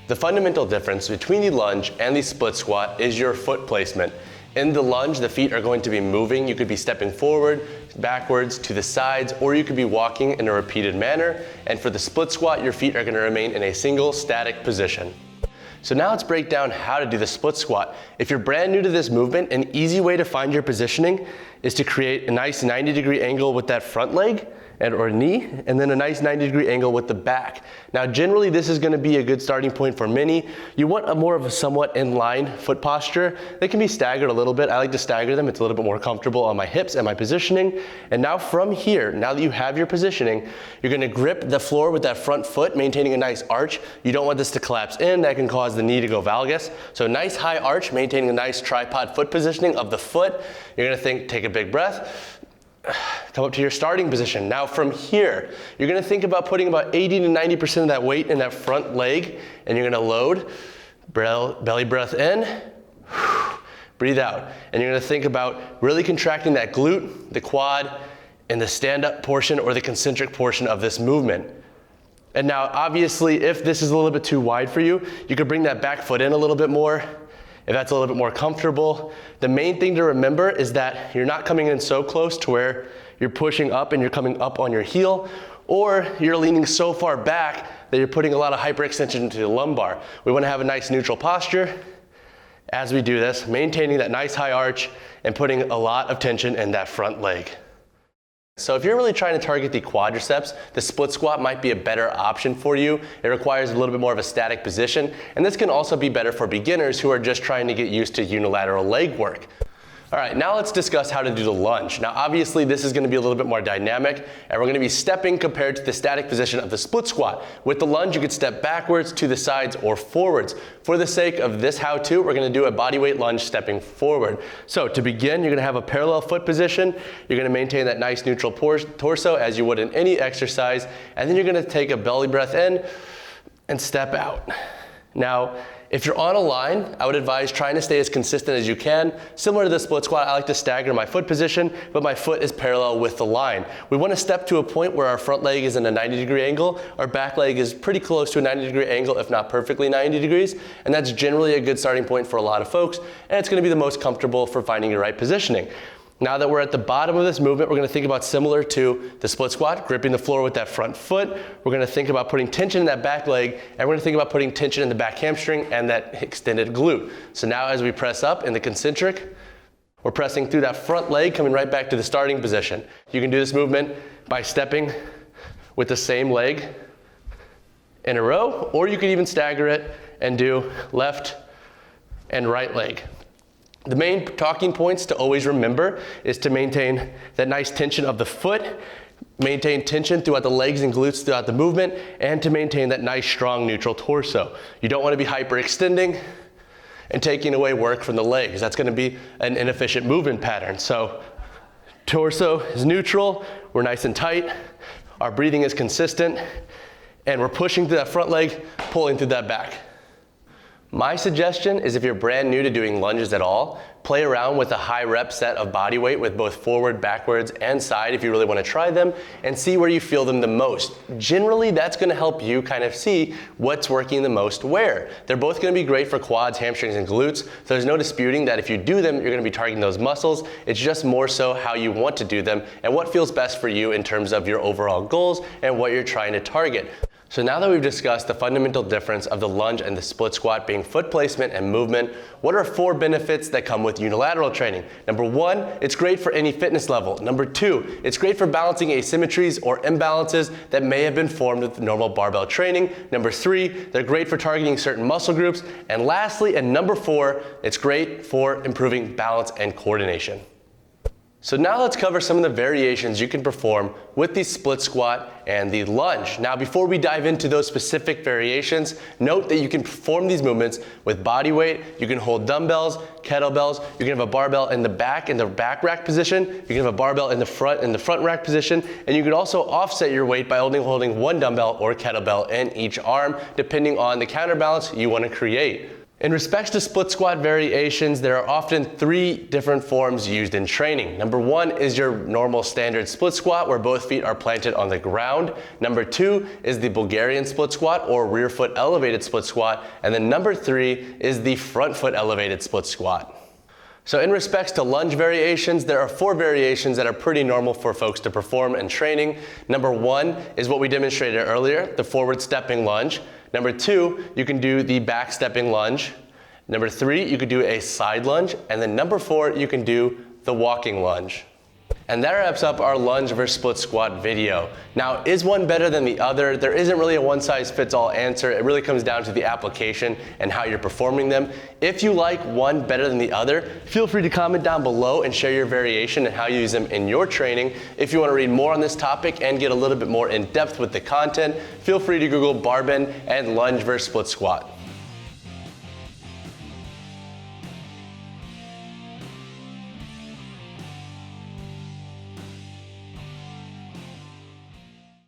The fundamental difference between the lunge and the split squat is your foot placement. In the lunge, the feet are going to be moving. You could be stepping forward, backwards, to the sides, or you could be walking in a repeated manner. And for the split squat, your feet are going to remain in a single static position. So now let's break down how to do the split squat. If you're brand new to this movement, an easy way to find your positioning is to create a nice 90-degree angle with that front leg or knee, and then a nice 90-degree angle with the back. Now generally this is going to be a good starting point for many. You want a more of a somewhat in-line foot posture. They can be staggered a little bit. I like to stagger them. It's a little bit more comfortable on my hips and my positioning. And now from here, now that you have your positioning, you're going to grip the floor with that front foot, maintaining a nice arch. You don't want this to collapse in. That can cause the knee to go valgus. So nice high arch, maintaining a nice tripod foot positioning of the foot. You're going to take a big breath. Come up to your starting position. Now from here, you're going to think about putting about 80 to 90% of that weight in that front leg, and you're going to load, belly breath in, breathe out. And you're going to think about really contracting that glute, the quad, and the stand-up portion or the concentric portion of this movement. And now obviously if this is a little bit too wide for you, you could bring that back foot in a little bit more. If that's a little bit more comfortable. The main thing to remember is that you're not coming in so close to where you're pushing up and you're coming up on your heel, or you're leaning so far back that you're putting a lot of hyperextension into the lumbar. We want to have a nice neutral posture as we do this, maintaining that nice high arch and putting a lot of tension in that front leg. So if you're really trying to target the quadriceps, the split squat might be a better option for you. It requires a little bit more of a static position, and this can also be better for beginners who are just trying to get used to unilateral leg work. All right, now let's discuss how to do the lunge. Now obviously this is going to be a little bit more dynamic, and we're going to be stepping compared to the static position of the split squat. With the lunge you could step backwards, to the sides, or forwards. For the sake of this how-to, we're going to do a bodyweight lunge stepping forward. So to begin, you're going to have a parallel foot position. You're going to maintain that nice neutral torso as you would in any exercise, and then you're going to take a belly breath in and step out. Now, if you're on a line, I would advise trying to stay as consistent as you can. Similar to the split squat, I like to stagger my foot position, but my foot is parallel with the line. We want to step to a point where our front leg is in a 90-degree angle, our back leg is pretty close to a 90-degree angle, if not perfectly 90 degrees, and that's generally a good starting point for a lot of folks, and it's going to be the most comfortable for finding your right positioning. Now that we're at the bottom of this movement, we're going to think about similar to the split squat, gripping the floor with that front foot. We're going to think about putting tension in that back leg, and we're going to think about putting tension in the back hamstring and that extended glute. So now as we press up in the concentric, we're pressing through that front leg, coming right back to the starting position. You can do this movement by stepping with the same leg in a row, or you could even stagger it and do left and right leg. The main talking points to always remember is to maintain that nice tension of the foot, maintain tension throughout the legs and glutes throughout the movement, and to maintain that nice strong neutral torso. You don't want to be hyperextending and taking away work from the legs. That's going to be an inefficient movement pattern. So torso is neutral, we're nice and tight, our breathing is consistent, and we're pushing through that front leg, pulling through that back. My suggestion is if you're brand new to doing lunges at all, play around with a high rep set of body weight with both forward, backwards, and side if you really want to try them, and see where you feel them the most. Generally, that's going to help you kind of see what's working the most where. They're both going to be great for quads, hamstrings, and glutes. So there's no disputing that if you do them, you're going to be targeting those muscles. It's just more so how you want to do them and what feels best for you in terms of your overall goals and what you're trying to target. So now that we've discussed the fundamental difference of the lunge and the split squat being foot placement and movement, what are 4 benefits that come with unilateral training? Number 1, it's great for any fitness level. Number 2, it's great for balancing asymmetries or imbalances that may have been formed with normal barbell training. Number 3, they're great for targeting certain muscle groups. And lastly, and number 4, it's great for improving balance and coordination. So now let's cover some of the variations you can perform with the split squat and the lunge. Now before we dive into those specific variations, note that you can perform these movements with body weight. You can hold dumbbells, kettlebells, you can have a barbell in the back rack position, you can have a barbell in the front rack position, and you can also offset your weight by holding one dumbbell or kettlebell in each arm, depending on the counterbalance you want to create. In respects to split squat variations, there are often 3 different forms used in training. Number 1 is your normal standard split squat where both feet are planted on the ground. Number 2 is the Bulgarian split squat or rear foot elevated split squat. And then number 3 is the front foot elevated split squat. So in respects to lunge variations, there are 4 variations that are pretty normal for folks to perform in training. Number 1 is what we demonstrated earlier, the forward stepping lunge. Number 2, you can do the back stepping lunge. Number 3, you could do a side lunge. And then number 4, you can do the walking lunge. And that wraps up our lunge versus split squat video. Now, is one better than the other? There isn't really a one-size-fits-all answer. It really comes down to the application and how you're performing them. If you like one better than the other, feel free to comment down below and share your variation and how you use them in your training. If you want to read more on this topic and get a little bit more in depth with the content, feel free to Google BarBend and lunge versus split squat.